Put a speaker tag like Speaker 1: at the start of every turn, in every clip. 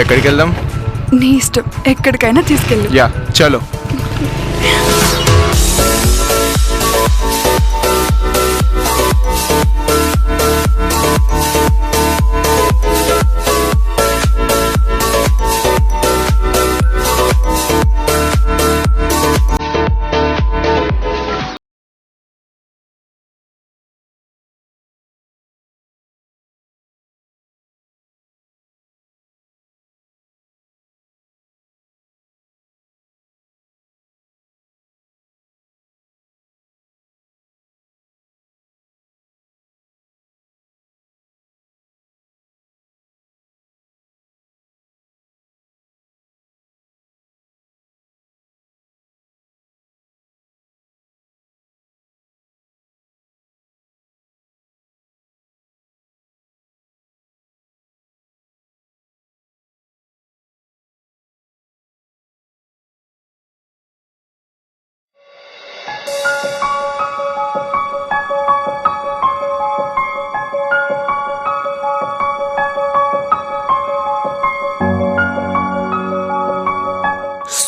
Speaker 1: ఎక్కడికి వెళ్దాం?
Speaker 2: నీ ఇష్టం, ఎక్కడికైనా తీసుకెళ్ళు.
Speaker 1: యా చలో.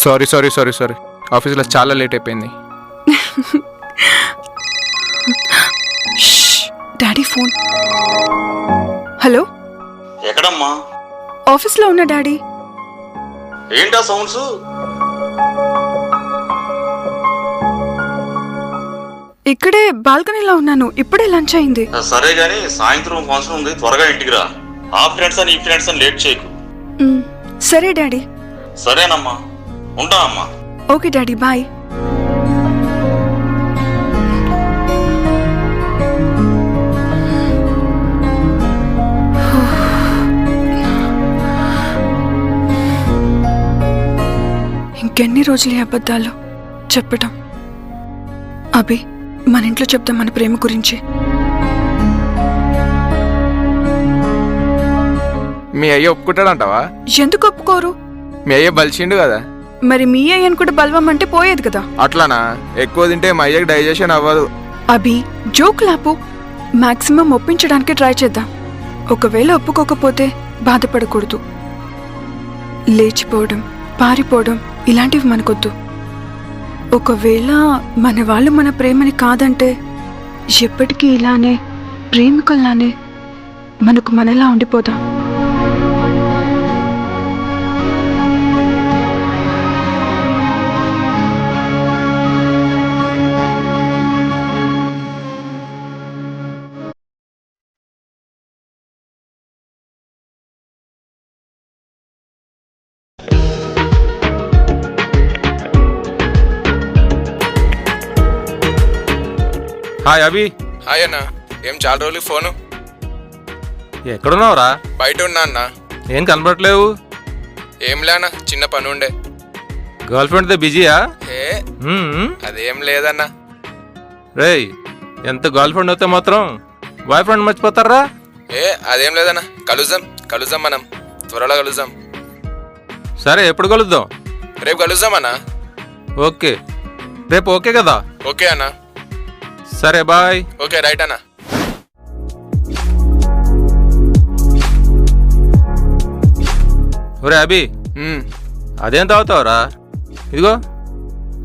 Speaker 1: సారీ సారీ సారీ సారీ ఆఫీస్లో చాలా లేట్ అయిపోయింది.
Speaker 2: Daddy phone. హలో,
Speaker 3: ఎక్కడమ్మా?
Speaker 2: ఆఫీస్లో ఉన్నా డాడీ.
Speaker 3: ఏంటా సౌండ్స్?
Speaker 2: ఇక్కడే బాల్కనీలో ఉన్నాను, ఇప్పుడే లంచ్ అయింది.
Speaker 3: సరే గాని సాయంత్రం ఫంక్షన్ ఉంది, త్వరగా ఇంటికి రా. ఆ ఫ్రెండ్స్ అని ఈ ఫ్రెండ్స్ అని లేట్ చేయకు.
Speaker 2: సరే డాడీ.
Speaker 3: సరేనమ్మా, ఉంటా అమ్మా.
Speaker 2: Okay daddy, bye. ఇంకెన్ని రోజులు ఈ అబద్ధాలు చెప్పటం? అభి, మన ఇంట్లో చెప్తాం మన ప్రేమ గురించి.
Speaker 1: మీ అయ్య ఒప్పుకుంటాడంటావా?
Speaker 2: ఎందుకు ఒప్పుకోరు?
Speaker 1: మీ అయ్య బలిచిండు కదా.
Speaker 2: మరి మీ అయ్యను కూడా బలవమంటే పోయేది కదా.
Speaker 1: అట్లానా? ఎక్కువ తింటే మా అయ్యకి డైజెషన్ అవ్వదు.
Speaker 2: అభి, జోక్ లాపు. మాక్సిమం ఒప్పించడానికి ట్రై చేద్దాం. ఒకవేళ ఒప్పుకోకపోతే బాధపడకూడదు. లేచిపోవడం, పారిపోవడం ఇలాంటివి మనకొద్దు. ఒకవేళ మన వాళ్ళు మన ప్రేమని కాదంటే ఎప్పటికీ ఇలానే ప్రేమికుల్లానే మనకు మనలా ఉండిపోదాం.
Speaker 1: హాయ్ అభి. హాయ్ అన్న. ఏం చాలా రోజులు ఫోను?
Speaker 4: ఎక్కడున్నావురా?
Speaker 1: బయట ఉన్నా అన్న.
Speaker 4: ఏం కనబడట్లేవు?
Speaker 1: ఏం లేనా, చిన్న పని ఉండే.
Speaker 4: గర్ల్ ఫ్రెండ్తో బిజీయా?
Speaker 1: అదేం లేదన్నా.
Speaker 4: రేయ్, ఎంత గర్ల్ ఫ్రెండ్ అయితే మాత్రం బాయ్ ఫ్రెండ్ మర్చిపోతారా?
Speaker 1: అదేం లేదన్నా. కలుద్దాం మనం, త్వరలో కలుద్దాం.
Speaker 4: సరే, ఎప్పుడు కలుద్దాం?
Speaker 1: రేపు కలుద్దాం అన్నా.
Speaker 4: ఓకే, రేపు ఓకే కదా?
Speaker 1: ఓకే అన్నా.
Speaker 4: సరే, బాయ్.
Speaker 1: ఓకే, రైట్ అన్నా.
Speaker 4: ఒరే అభి, అదేం తాగుతావురా? ఇదిగో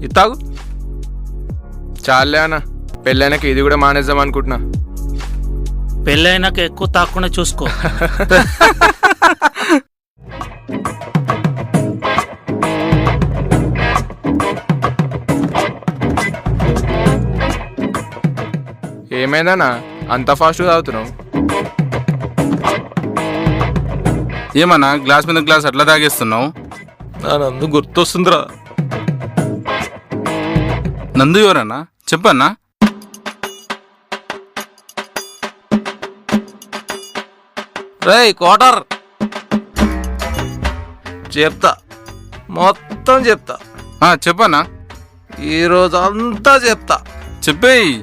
Speaker 4: ఇది తాగు.
Speaker 1: చాలే అన్న, పెళ్ళైనాక ఇది కూడా మానేద్దాం అనుకుంటున్నా.
Speaker 5: పెళ్ళైనాక ఎక్కువ తాకుండా చూసుకో.
Speaker 1: ఏమైందన్నా అంత ఫాస్ట్గా తాగుతున్నావు?
Speaker 4: ఏమన్నా గ్లాస్ మీద గ్లాస్ అట్లా తాగేస్తున్నావు? నా నందు గుర్తొస్తుందిరా. నందు ఎవరన్నా చెప్పన్నా? రేయ్ కోటర్, చెప్తా, మొత్తం చెప్తా. చెప్పన్నా, ఈరోజు అంతా చెప్తా. చెప్పేయి.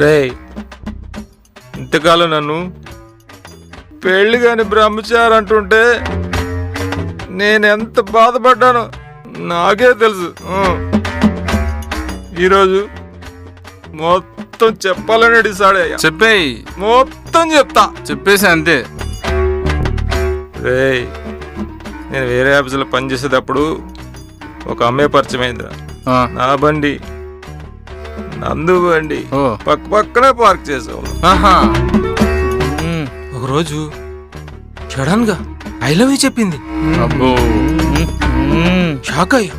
Speaker 6: రేయ్, ఇంతకాలం నన్ను పెళ్లి కాని బ్రహ్మచారి అంటుంటే నేనెంత బాధపడ్డానో నాకే తెలుసు. ఈరోజు మొత్తం చెప్పాలని డిసైడ్ అయ్యా.
Speaker 4: చెప్పేయి,
Speaker 6: మొత్తం చెప్తా.
Speaker 4: చెప్పేసి అంతే.
Speaker 6: రేయ్, నేను వేరే ఆఫీసులో పనిచేసేటప్పుడు ఒక అమ్మాయి పరిచయం అయిందిరా.
Speaker 4: ఆ,
Speaker 6: నా బండి నందు బండి
Speaker 4: ఓ,
Speaker 6: పక్క పక్కనే పార్క్ చేసావు.
Speaker 4: ఆహా,
Speaker 6: ఒకరోజు సడన్ గా ఐ లవ్ యూ చెప్పింది.
Speaker 4: అబ్బో,
Speaker 6: షాక్ అయ్యా.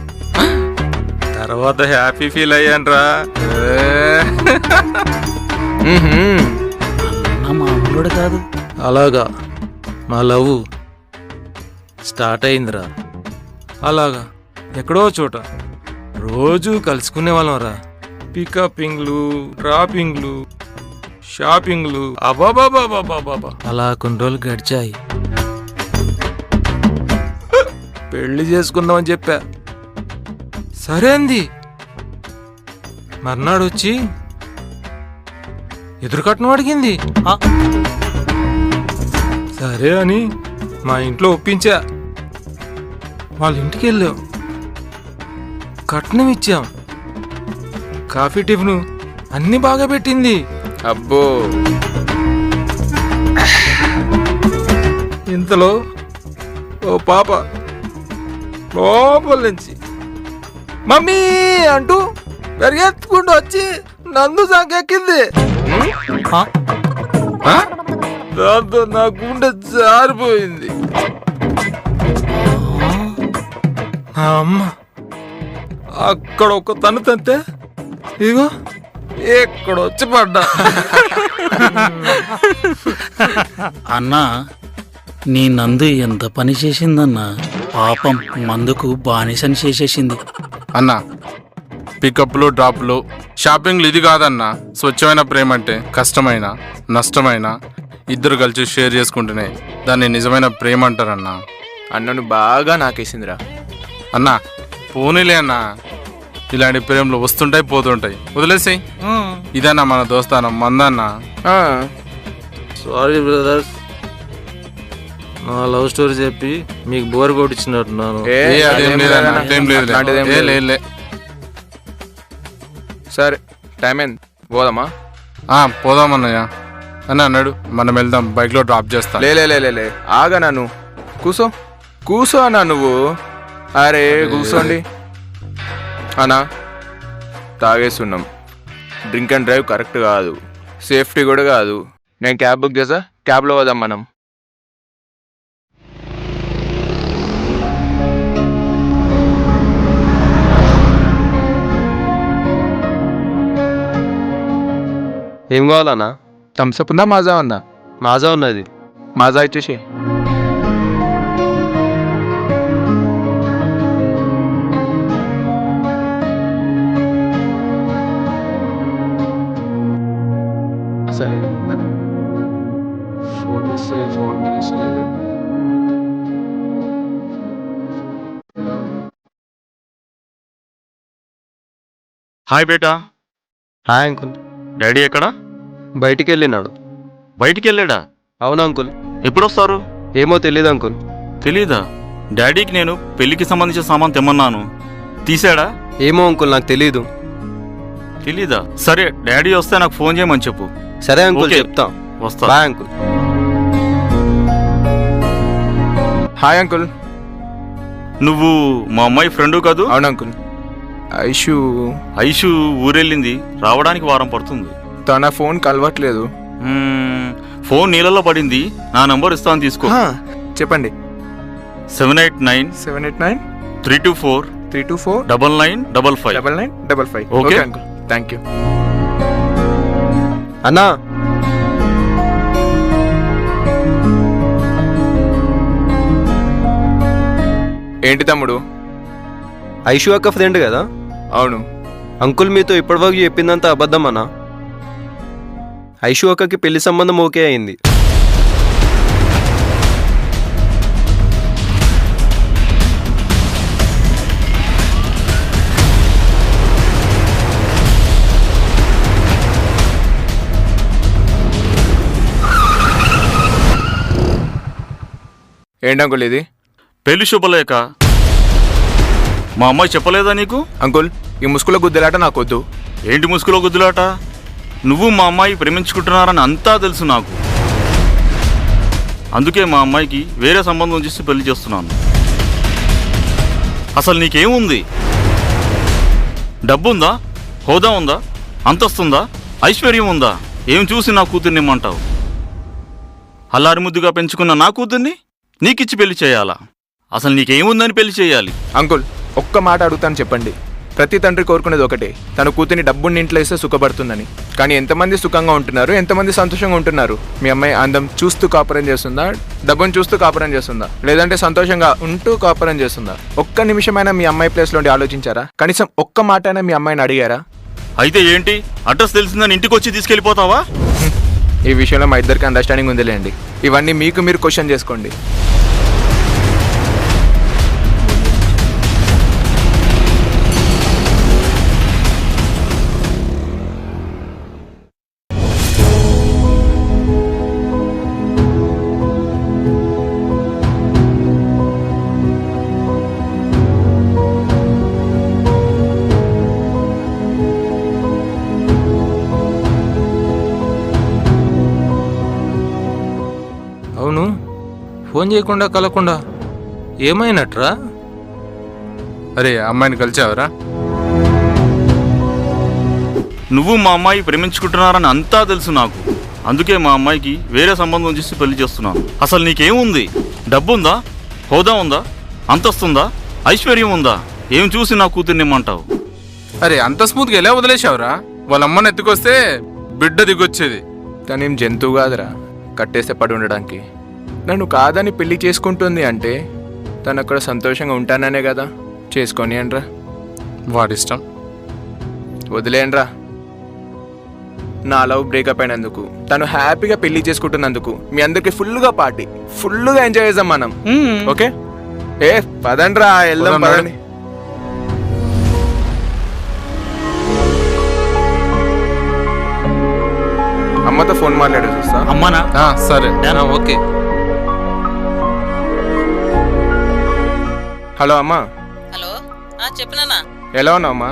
Speaker 6: తర్వాత హ్యాపీ ఫీల్ అయ్యాన్రా.
Speaker 5: అన్న మామూలుడు కాదు.
Speaker 6: అలాగా మా లవ్ స్టార్ట్ అయిందిరా. అలాగా ఎక్కడో చోట రోజు కలుసుకునే వాళ్ళం రా. పికపింగ్లు, డ్రాపింగ్లు, షాపింగ్లు, అబాబాబాబాబాబా అలా కొన్ని రోజులు గడిచాయి. పెళ్లి చేసుకుందామని చెప్పా. సరే అంది. మర్నాడు వచ్చి ఎదురు కట్నం అడిగింది.
Speaker 5: ఆ,
Speaker 6: సరే అని మా ఇంట్లో ఒప్పించా. వాళ్ళ ఇంటికి వెళ్ళాం, కట్నం ఇచ్చాం, కాఫీ టిఫిన్ అన్ని బాగా పెట్టింది.
Speaker 1: అబ్బో,
Speaker 6: ఇంతలో ఓ పాప లోపల నుంచి మమ్మీ అంటూ పరిగెత్తుకుంటూ వచ్చి నందు సంకెక్కింది.
Speaker 5: ఆ,
Speaker 6: దాంతో నా గుండె జారిపోయింది. నా అమ్మ అక్కడ ఒక తను తంతే ఇగో ఇక్కడ వచ్చి పడ్డా.
Speaker 5: అన్నా నీ నందు ఎంత పని చేసిందన్నా. పాపం మందుకు బానిసని చేసేసింది.
Speaker 4: అన్న పికప్లు, డ్రాప్లు, షాపింగ్లు ఇది కాదన్నా. స్వచ్ఛమైన ప్రేమ అంటే కష్టమైన, నష్టమైన ఇద్దరు కలిసి షేర్ చేసుకుంటేనే దాన్ని నిజమైన ప్రేమ అంటారన్నా.
Speaker 1: అన్నను బాగా నాకేసిందిరా.
Speaker 4: అన్నా పోనీలే అన్నా, ఇలాంటి ప్రేమలు వస్తుంటాయి పోతుంటాయి, వదిలేసాయి. ఇదన్నా మన దోస్తానం, మందన్నా.
Speaker 1: ఆ,
Speaker 6: సారీ బ్రదర్స్, నా లవ్ స్టోరీ చెప్పి మీకు బోర్ కొట్టించినట్టున్నాను.
Speaker 1: ఏ,
Speaker 4: ఏ అదేం
Speaker 1: అదేం
Speaker 4: లేదన్నా,
Speaker 1: లేదన్నా.
Speaker 4: అదేం లేదులే.
Speaker 1: అట్లాంటిదేం
Speaker 4: ఏ,
Speaker 1: లేదు.
Speaker 4: లే.
Speaker 1: సరే టైం అయింది, పోదామా?
Speaker 4: పోదామన్నయ్య. అని అన్నాడు, మనం వెళ్దాం, బైక్లో డ్రాప్ చేస్తా.
Speaker 1: లే లే లే లే లే, ఆగా నన్ను కూసో కూసో అన్నా నువ్వు. అరే కూసోండి అన్నా, తాగేస్తున్నాం. డ్రింక్ అండ్ డ్రైవ్ కరెక్ట్ కాదు, సేఫ్టీ కూడా కాదు. నేను క్యాబ్ బుక్ చేసా, క్యాబ్లో పోదాం మనం.
Speaker 7: ఏం కావాలన్నా?
Speaker 1: థమ్స్అప్ ఉందా, మాజా ఉందా?
Speaker 7: మాజా ఉన్నది.
Speaker 1: మాజా ఇచ్చేసి.
Speaker 3: హాయ్ బేటా.
Speaker 7: Hi uncle.
Speaker 3: డాడీ ఎక్కడా?
Speaker 7: బయటికి వెళ్ళినాడు.
Speaker 3: బయటికి వెళ్ళాడా?
Speaker 7: అవును అంకుల్.
Speaker 3: ఎప్పుడొస్తారు?
Speaker 7: ఏమో తెలీదు అంకుల్.
Speaker 3: తెలీదా? డాడీకి నేను పెళ్లికి సంబంధించిన సామాన్ తెమ్మన్నాను, తీసాడా?
Speaker 7: ఏమో అంకుల్, నాకు తెలీదు.
Speaker 3: తెలీదా? సరే డాడీ వస్తే నాకు ఫోన్ చేయమని చెప్పు.
Speaker 7: సరే అంకుల్,
Speaker 3: ఓకే.
Speaker 7: చెప్తా.
Speaker 3: వస్తా.
Speaker 7: Bye uncle.
Speaker 1: Hi uncle.
Speaker 3: నువ్వు మా అమ్మాయి ఫ్రెండు కాదు?
Speaker 1: అవును అంకుల్. ఐషు
Speaker 3: ఐషు ఊరెళ్ళింది, రావడానికి వారం పడుతుంది.
Speaker 1: తన ఫోన్ కలవట్లేదు.
Speaker 3: ఫోన్ నీళ్ళలో పడింది, నా నంబర్ ఇస్తాను తీసుకో.
Speaker 1: చెప్పండి.
Speaker 3: 789
Speaker 1: 789
Speaker 3: 324
Speaker 1: 324
Speaker 3: 9955.
Speaker 1: 9955.
Speaker 3: Okay.
Speaker 1: Okay uncle, thank you.
Speaker 7: అన్నా,
Speaker 1: ఏంటి తమ్ముడు?
Speaker 7: ఐషు అక్క ఫ్రెండ్ కదా?
Speaker 1: అవును.
Speaker 7: అంకుల్ మీతో ఇప్పటివరకు చెప్పిందంతా అబద్ధం అన్నా. ఐషు అక్కకి పెళ్లి సంబంధం ఓకే అయింది.
Speaker 1: ఏంటి అంకుల్ ఇది?
Speaker 8: పెళ్లి శుభలేక మా అమ్మాయి చెప్పలేదా నీకు?
Speaker 1: అంకుల్, ఈ ముసుగుల గుద్దలాట నాకొద్దు.
Speaker 8: ఏంటి ముసుగులో గుద్దులాట? నువ్వు మా అమ్మాయి ప్రేమించుకుంటున్నారని అంతా తెలుసు నాకు. అందుకే మా అమ్మాయికి వేరే సంబంధం చేసి పెళ్లి చేస్తున్నాను. అసలు నీకేముంది? డబ్బుందా? హోదా ఉందా? అంతస్తుందా? ఐశ్వర్యం ఉందా? ఏం చూసి నా కూతుర్ని ఇమ్మంటావు? అల్లారి ముద్దుగా పెంచుకున్న నా కూతుర్ని నీకిచ్చి పెళ్లి చేయాలా? అసలు నీకేముందని పెళ్లి చేయాలి?
Speaker 1: అంకుల్, ఒక్క మాట అడుగుతాను చెప్పండి. ప్రతి తండ్రి కోరుకునేది ఒకటే, తన కూతుర్ని డబ్బుని ఇంట్లో వేస్తే సుఖపడుతుందని. కానీ ఎంతమంది సుఖంగా ఉంటున్నారు, ఎంతమంది సంతోషంగా ఉంటున్నారు? మీ అమ్మాయి అందం చూస్తూ కాపురం చేస్తుందా, డబ్బును చూస్తూ కాపురం చేస్తుందా, లేదంటే సంతోషంగా ఉంటూ కాపురం చేస్తుందా? ఒక్క నిమిషమైనా మీ అమ్మాయి ప్లేస్లో ఉండి ఆలోచించారా? కనీసం ఒక్క మాట అయినా మీ అమ్మాయిని అడిగారా?
Speaker 8: అయితే ఏంటి, అడ్రస్ తెలిసిందని ఇంటికి వచ్చి తీసుకెళ్ళిపోతావా?
Speaker 1: ఈ విషయంలో మా ఇద్దరికి అండర్స్టాండింగ్ ఉందిలేండి. ఇవన్నీ మీకు మీరు క్వశ్చన్ చేసుకోండి.
Speaker 6: అవును, ఫోన్ చేయకుండా కలకుండా ఏమైనట్రా?
Speaker 4: అరే, అమ్మాయిని కలిచావరా?
Speaker 8: నువ్వు మా అమ్మాయి ప్రేమించుకుంటున్నారని అంతా తెలుసు నాకు. అందుకే మా అమ్మాయికి వేరే సంబంధం చేసి పెళ్లి చేస్తున్నాను. అసలు నీకేముంది? డబ్బుందా? హోదా ఉందా? అంతస్తుందా? ఐశ్వర్యం ఉందా? ఏం చూసి నా కూతుర్ని ఇమ్మంటావు?
Speaker 4: అరే, అంత స్మూత్గా ఎలా వదిలేశావురా? వాళ్ళ అమ్మని ఎత్తుకొస్తే బిడ్డ దిగొచ్చేది.
Speaker 1: తనేం జంతువు కాదురా కట్టేస్తే పడి ఉండడానికి. నన్ను కాదని పెళ్లి చేసుకుంటుంది అంటే తను అక్కడ సంతోషంగా ఉంటాననే కదా. చేసుకొని అనరా,
Speaker 4: వాడిష్టం.
Speaker 1: వదిలేనరా. నా లవ్ బ్రేకప్ అయినందుకు, తను హ్యాపీగా పెళ్లి చేసుకుంటున్నందుకు మీ అందరికి ఫుల్గా పార్టీ, ఫుల్గా ఎంజాయ్ చేద్దాం మనం. ఓకే? ఏ పదండ్రా, వెళ్దాం
Speaker 4: పదండి.
Speaker 1: పదండి. అమ్మతో ఫోన్ మాట్లాడేసి వస్తా.
Speaker 5: అమ్మానా?
Speaker 4: సరే.
Speaker 6: ఓకే.
Speaker 1: హలో అమ్మా.
Speaker 9: హలో, చెప్పు నాన్న.
Speaker 1: ఎలా ఉన్నావు అమ్మా?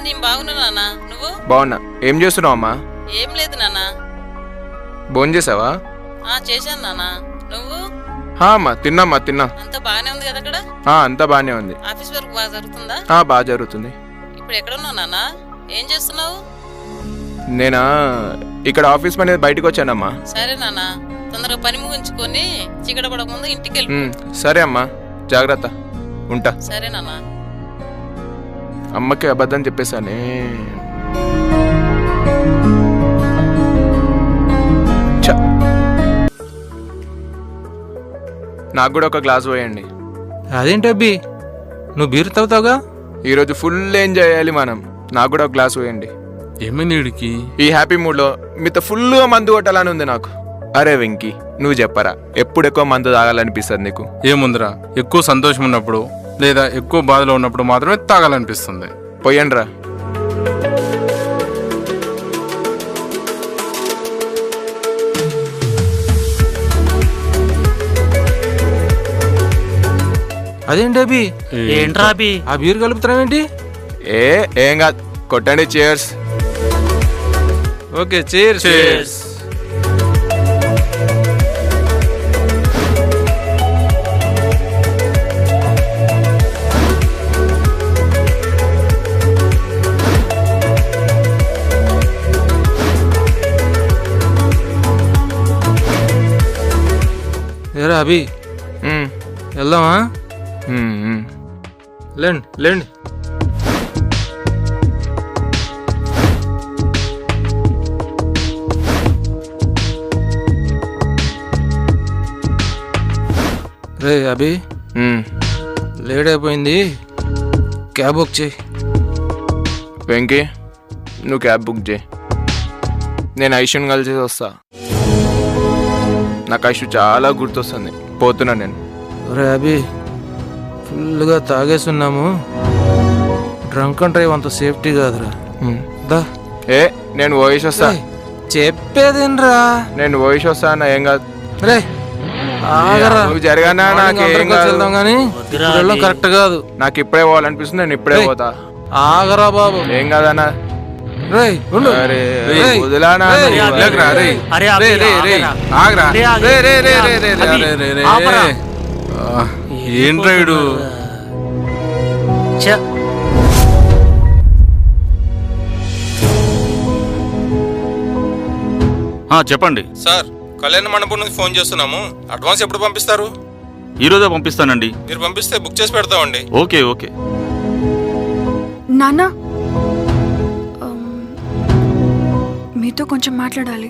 Speaker 9: నేను బాగున్నా నాన్న. నువ్వు?
Speaker 1: బాగున్నా. ఏం చేస్తున్నావు అమ్మా?
Speaker 9: ఏం లేదు నాన్న.
Speaker 1: భోజనం చేసావా?
Speaker 9: చేశాను నాన్న. నువ్వు?
Speaker 1: అమ్మా తిన్నా.
Speaker 9: అంతా బాగానే ఉంది కదా అక్కడ?
Speaker 1: అంతా బాగానే ఉంది.
Speaker 9: ఆఫీస్ వర్క్ బాగా జరుగుతుందా?
Speaker 1: బాగా జరుగుతుంది.
Speaker 9: ఇప్పుడు ఎక్కడ ఉన్నావు నాన్న? ఏం చేస్తున్నావు?
Speaker 1: నేనా ఇక్కడ ఆఫీస్ పని బయటకు వచ్చానమ్మా.
Speaker 9: సరే నాన్న, తొందరగా పని ముగించుకొని చీకట పడక ముందు ఇంటికి వెళ్ళి.
Speaker 1: సరే అమ్మా, జాగ్రత్త. ఉంటా.
Speaker 9: సరే నాన్న.
Speaker 1: అమ్మకి అబద్ధం చెప్పేశానే. నాకు కూడా ఒక గ్లాస్ పోయండి.
Speaker 6: అదేంటి అబ్బి, నువ్వు బీరు తాగుతావుగా?
Speaker 1: ఈరోజు ఫుల్ ఎంజాయ్ చేయాలి మనం. నాకు కూడా ఒక గ్లాస్ పోయండి.
Speaker 4: ఏమైంది వీడికి?
Speaker 1: ఈ హ్యాపీ మూడ్లో మీతో ఫుల్గా మందు కొట్టాలని ఉంది నాకు. అరే వెంకీ, నువ్వు చెప్పరా, ఎప్పుడు ఎక్కువ మందు తాగాలనిపిస్తుంది నీకు?
Speaker 4: ఏముందిరా, ఎక్కువ సంతోషం ఉన్నప్పుడు లేదా ఎక్కువ బాధలో ఉన్నప్పుడు మాత్రమే తాగాలనిపిస్తుంది.
Speaker 1: పోయండిరా.
Speaker 6: అదేంటి అబ్బి,
Speaker 5: ఏంట్రా అభి?
Speaker 6: ఆ బీరు కలుపుతున్నావేంటి?
Speaker 1: ఏం కాదు, కొట్టండి. చేర్స్.
Speaker 6: Okay, chairs. ఏరా అభి, వెళ్దామా? లేండి. రే అభి, లేట్ అయిపోయింది, క్యాబ్ బుక్ చేయి.
Speaker 1: వెంకీ, నువ్వు క్యాబ్ బుక్ చేయి. నేను ఐషుని కలిసి వస్తా. నాకు ఐషు చాలా గుర్తొస్తుంది. పోతున్నా నేను.
Speaker 6: రే అభి, ఫుల్గా తాగేస్తున్నాము. డ్రంక్ అండ్ డ్రైవ్ అంత సేఫ్టీ కాదురా. దా.
Speaker 1: నేను వయసు వస్తా.
Speaker 6: చెప్పేదేనరా?
Speaker 1: నేను వయసు వస్తా అన్న, ఏం కాదు.
Speaker 6: రే
Speaker 4: ఆగరా.
Speaker 1: నువ్వు జరగనా నాకేం
Speaker 4: వెళ్దాం కానీ కరెక్ట్ కాదు.
Speaker 1: నాకు ఇప్పుడే పోవాలనిపిస్తుంది, నేను ఇప్పుడే
Speaker 4: రేయ్.
Speaker 1: పోతా.
Speaker 4: ఆగరా బాబు.
Speaker 1: ఏం కాదన్నా.
Speaker 4: రేయ్ ఉండు.
Speaker 1: అరే
Speaker 4: రేయ్.
Speaker 1: వదిలానా
Speaker 4: రేయ్,
Speaker 1: నువ్వు?
Speaker 4: వెళ్ళకురా, రేయ్.
Speaker 5: అరే అభి,
Speaker 4: రేయ్, రేయ్, రేయ్. ఆగరా.
Speaker 5: అరే, ఆగు.
Speaker 4: రేయ్, రేయ్, రేయ్, రేయ్, రేయ్,
Speaker 5: అభి,
Speaker 4: రేయ్, రేయ్, రేయ్.
Speaker 5: ఆపరా.
Speaker 4: ఏంట్రా ఈడు?
Speaker 5: ఛ,
Speaker 8: చెప్పండి.
Speaker 4: సార్, కళ్యాణ మండపం నుంచి ఫోన్ చేస్తున్నాము. అడ్వాన్స్ ఎప్పుడు పంపిస్తారు?
Speaker 8: ఈరోజే పంపిస్తానండి.
Speaker 4: మీరు పంపిస్తే బుక్ చేసి పెడతామండి.
Speaker 8: Okay okay.
Speaker 2: నాన్న మీతో కొంచెం మాట్లాడాలి.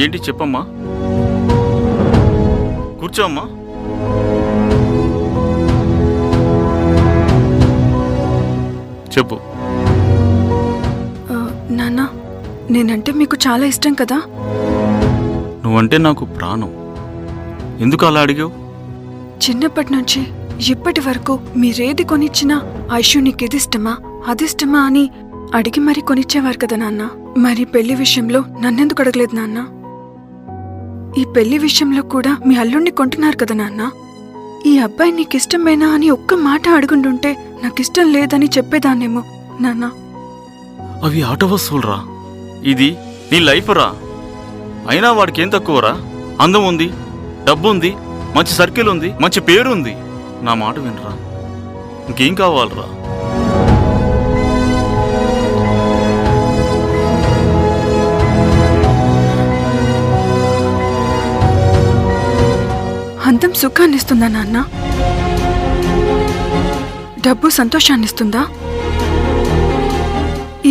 Speaker 8: ఏంటి చెప్పమ్మా. కూర్చో అమ్మా. చెప్పు.
Speaker 2: నాన్న, నేనంటే మీకు చాలా ఇష్టం కదా.
Speaker 8: నువ్వంటే నాకు ప్రాణం. ఎందుకు అలా అడిగావు?
Speaker 2: చిన్నప్పటి నుంచి ఇప్పటి వరకు మీరేది కొనిచ్చినా ఐషు నీకేది ఇష్టమా అదిష్టమా అని అడిగి మరీ కొనిచ్చేవారు కదా నాన్న. మరి పెళ్లి విషయంలో నన్నెందుకు అడగలేదు నాన్న? ఈ పెళ్లి విషయంలో కూడా మీ అల్లుణ్ణి కొంటున్నారు కదా నాన్న. ఈ అబ్బాయి నీకిష్టమేనా అని ఒక్క మాట అడుగుంటుంటే నాకిష్టం లేదని చెప్పేదాన్నేమో నాన్న.
Speaker 8: అవి ఆట వస్తువులరా. ఇది నీ లైఫ్ రా. అయినా వాడికి ఏం తక్కువరా? అందం ఉంది, డబ్బు ఉంది, మంచి సర్కిల్ ఉంది, మంచి పేరుంది. నా మాట వినరా. ఇంకేం కావాలరా?
Speaker 2: అందం సుఖాన్నిస్తుందా నాన్న? డబ్బు సంతోషాన్నిస్తుందా?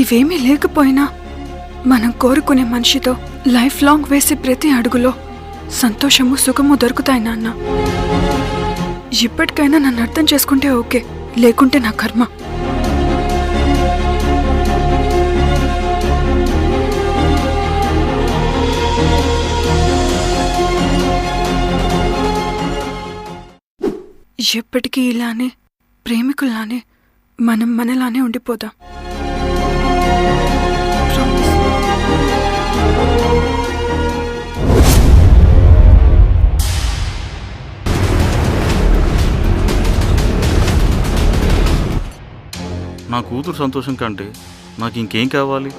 Speaker 2: ఇవేమీ లేకపోయినా మనం కోరుకునే మనిషితో లైఫ్ లాంగ్ వేసే ప్రతి అడుగులో సంతోషము సుఖము దొరుకుతాయి నాన్న. ఇప్పటికైనా నన్ను అర్థం చేసుకుంటే ఓకే, లేకుంటే నా కర్మ. ఎప్పటికీ ఇలానే ప్రేమికుల్లానే మనం మనలానే ఉండిపోదాం.
Speaker 8: నా కూతురు సంతోషం కంటే నాకు ఇంకేం కావాలి?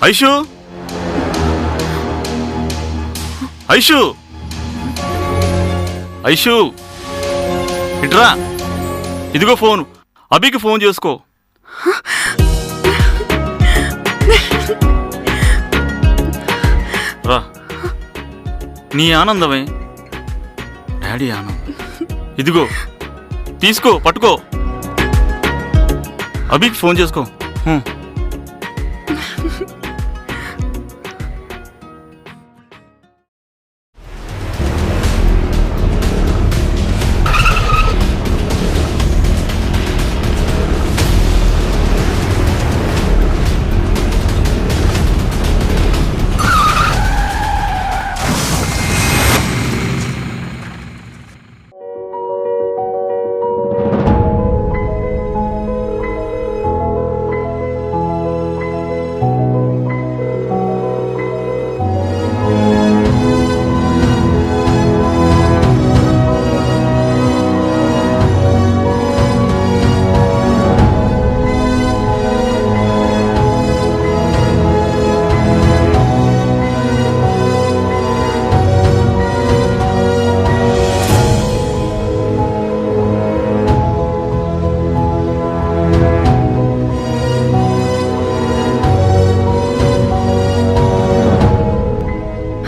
Speaker 8: ఐషు, ఐషు, ఐషు, ఇట్రా. ఇదిగో ఫోన్. అభికి ఫోన్ చేసుకో. రా. నీ ఆనందమే డాడీ ఆనందం. ఇదిగో తీసుకో, పట్టుకో. అభికి ఫోన్ చేసుకో.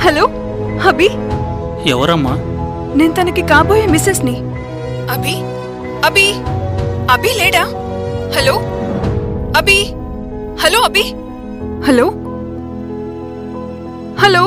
Speaker 2: హలో అభి,
Speaker 5: ఎవరమ్మా?
Speaker 2: నేను తనకి కాబోయే మిస్సెస్ ని. అభి, అభి, అభి లేడా? హలో అభి, హలో అభి, హలో హలో.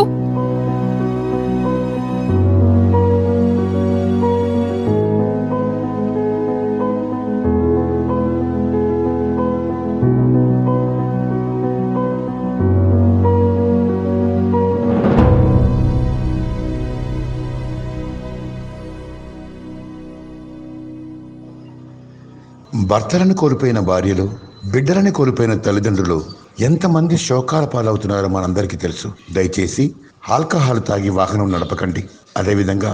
Speaker 10: భర్తలను కోల్పోయిన భార్యలు, బిడ్డలని కోల్పోయిన తల్లిదండ్రులు ఎంతమంది శోకాల పాలవుతున్నారో మనందరికీ తెలుసు. దయచేసి ఆల్కహాల్ తాగి వాహనం నడపకండి. అదేవిధంగా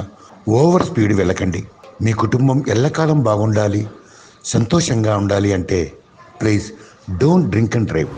Speaker 10: ఓవర్ స్పీడ్ వెళ్ళకండి. మీ కుటుంబం ఎల్లకాలం బాగుండాలి, సంతోషంగా ఉండాలి అంటే please don't drink and drive.